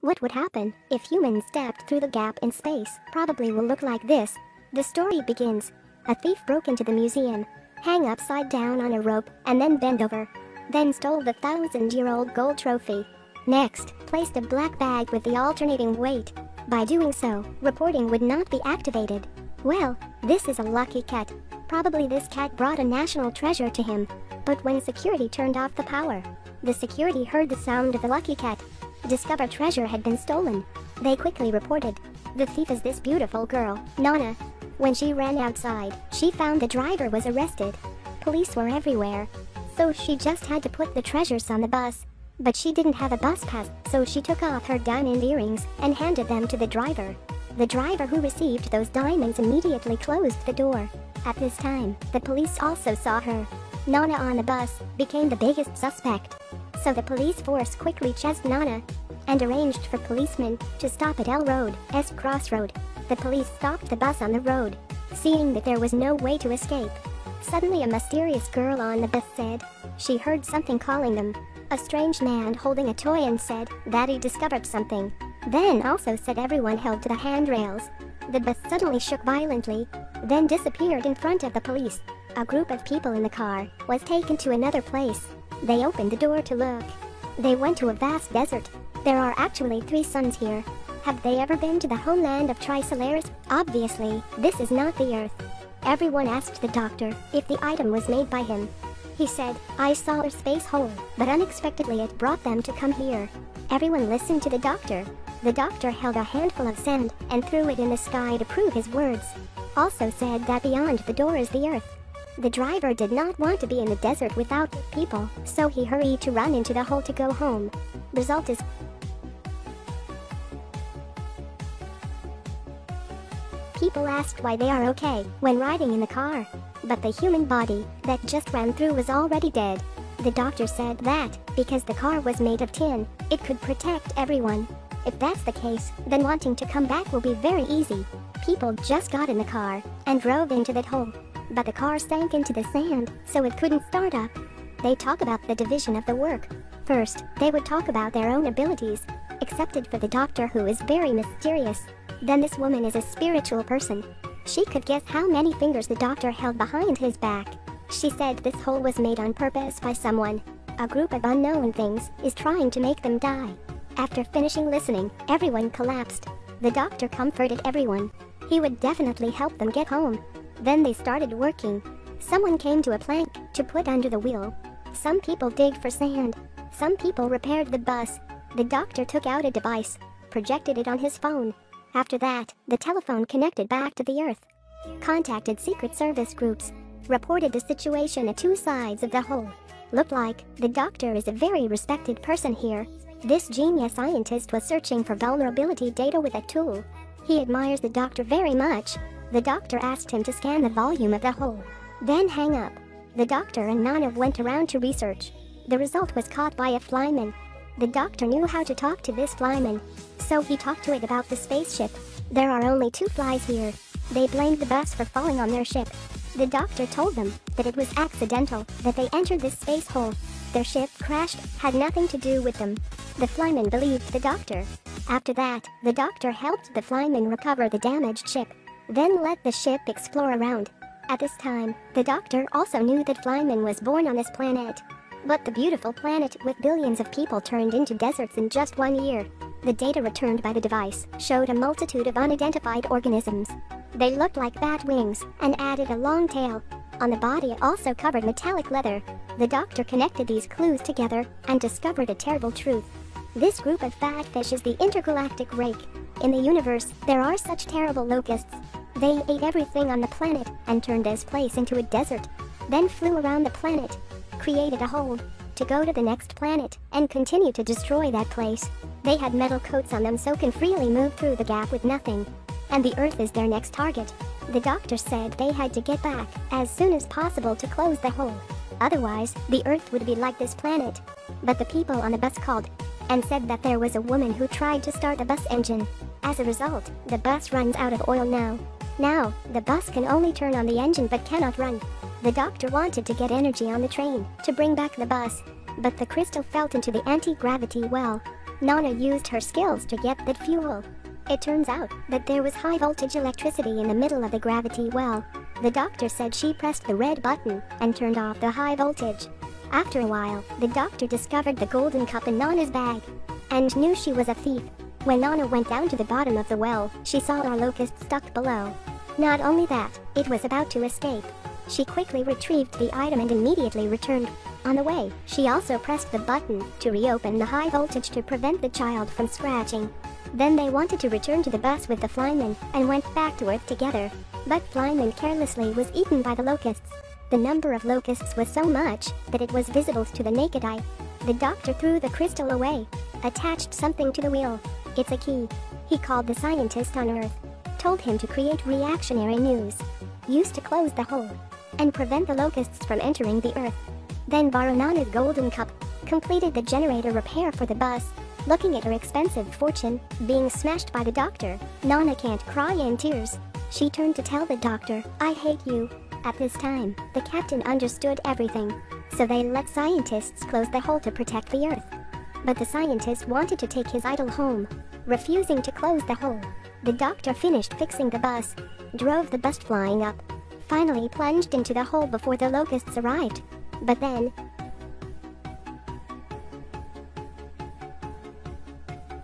What would happen if humans stepped through the gap in space? Probably will look like this. The story begins. A thief broke into the museum, hang upside down on a rope, and then bend over. Then stole the 1,000-year-old gold trophy. Next, placed a black bag with the alternating weight. By doing so, reporting would not be activated. Well, this is a lucky cat. Probably this cat brought a national treasure to him. But when security turned off the power, the security heard the sound of the lucky cat. Discovered treasure had been stolen. They quickly reported. The thief is this beautiful girl, Nana. When she ran outside, she found the driver was arrested. Police were everywhere. So she just had to put the treasures on the bus. But she didn't have a bus pass, so she took off her diamond earrings and handed them to the driver. The driver who received those diamonds immediately closed the door. At this time, the police also saw her. Nana on the bus became the biggest suspect. So the police force quickly chased Nana and arranged for policemen to stop at L Road, S Crossroad. The police stopped the bus on the road, seeing that there was no way to escape. Suddenly a mysterious girl on the bus said she heard something calling them. A strange man holding a toy and said that he discovered something. Then also said everyone held to the handrails. The bus suddenly shook violently, then disappeared in front of the police. A group of people in the car was taken to another place. They opened the door to look. They went to a vast desert. There are actually 3 suns here. Have they ever been to the homeland of Trisolaris? Obviously, this is not the Earth. Everyone asked the doctor if the item was made by him. He said, I saw a space hole, but unexpectedly it brought them to come here. Everyone listened to the doctor. The doctor held a handful of sand and threw it in the sky to prove his words. Also said that beyond the door is the Earth. The driver did not want to be in the desert without people, so he hurried to run into the hole to go home. Result is people asked why they are okay when riding in the car, but the human body that just ran through was already dead. The doctor said that because the car was made of tin, it could protect everyone. If that's the case, then wanting to come back will be very easy. People just got in the car and drove into that hole. But the car sank into the sand, so it couldn't start up. They talk about the division of the work. First, they would talk about their own abilities, excepted for the doctor who is very mysterious. Then this woman is a spiritual person. She could guess how many fingers the doctor held behind his back. She said this hole was made on purpose by someone. A group of unknown things is trying to make them die. After finishing listening, everyone collapsed. The doctor comforted everyone. He would definitely help them get home. Then they started working. Someone came to a plank to put under the wheel. Some people dig for sand. Some people repaired the bus. The doctor took out a device, projected it on his phone. After that, the telephone connected back to the Earth. Contacted Secret Service groups. Reported the situation at 2 sides of the hole. Looked like the doctor is a very respected person here. This genius scientist was searching for vulnerability data with a tool. He admires the doctor very much. The doctor asked him to scan the volume of the hole, then hang up. The doctor and Nana went around to research. The result was caught by a flyman. The doctor knew how to talk to this flyman, so he talked to it about the spaceship. There are only 2 flies here. They blamed the bus for falling on their ship. The doctor told them that it was accidental that they entered this space hole. Their ship crashed, had nothing to do with them. The flyman believed the doctor. After that, the doctor helped the flyman recover the damaged ship, then let the ship explore around. At this time, the doctor also knew that Flyman was born on this planet. But the beautiful planet with billions of people turned into deserts in just 1 year. The data returned by the device showed a multitude of unidentified organisms. They looked like bat wings and added a long tail. On the body it also covered metallic leather. The doctor connected these clues together and discovered a terrible truth. This group of fat fish is the intergalactic rake. In the universe, there are such terrible locusts. They ate everything on the planet and turned this place into a desert. Then flew around the planet, created a hole to go to the next planet and continue to destroy that place. They had metal coats on them so can freely move through the gap with nothing. And the Earth is their next target. The doctor said they had to get back as soon as possible to close the hole. Otherwise, the Earth would be like this planet. But the people on the bus called and said that there was a woman who tried to start the bus engine. As a result, the bus runs out of oil now. Now, the bus can only turn on the engine but cannot run. The doctor wanted to get energy on the train to bring back the bus, but the crystal fell into the anti-gravity well. Nana used her skills to get that fuel. It turns out that there was high voltage electricity in the middle of the gravity well. The doctor said she pressed the red button and turned off the high voltage. After a while, the doctor discovered the golden cup in Nana's bag and knew she was a thief. When Nana went down to the bottom of the well, she saw our locust stuck below. Not only that, it was about to escape. She quickly retrieved the item and immediately returned. On the way, she also pressed the button to reopen the high voltage to prevent the child from scratching. Then they wanted to return to the bus with the flyman and went back to Earth together. But flyman carelessly was eaten by the locusts. The number of locusts was so much that it was visible to the naked eye. The doctor threw the crystal away, attached something to the wheel. It's a key. He called the scientist on Earth, told him to create reactionary news, used to close the hole, and prevent the locusts from entering the Earth. Then borrow Nana's golden cup, completed the generator repair for the bus. Looking at her expensive fortune being smashed by the doctor, Nana can't cry in tears. She turned to tell the doctor, "I hate you." At this time, the captain understood everything, so they let scientists close the hole to protect the Earth. But the scientist wanted to take his idol home, refusing to close the hole. The doctor finished fixing the bus, drove the bus flying up, finally plunged into the hole before the locusts arrived. But then,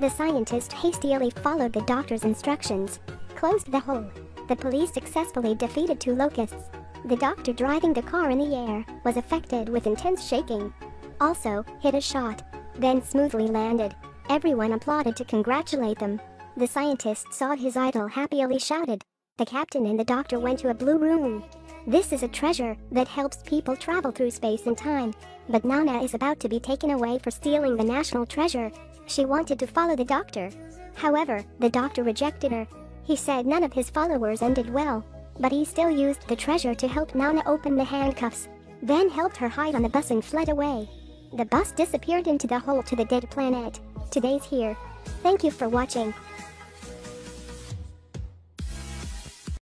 the scientist hastily followed the doctor's instructions, closed the hole. The police successfully defeated 2 locusts. The doctor driving the car in the air was affected with intense shaking. Also, hit a shot, then smoothly landed. Everyone applauded to congratulate them. The scientist saw his idol happily shouted. The captain and the doctor went to a blue room. This is a treasure that helps people travel through space and time. But Nana is about to be taken away for stealing the national treasure. She wanted to follow the doctor. However, the doctor rejected her. He said none of his followers ended well, but he still used the treasure to help Nana open the handcuffs, then helped her hide on the bus and fled away. The bus disappeared into the hole to the dead planet. Today's here. Thank you for watching.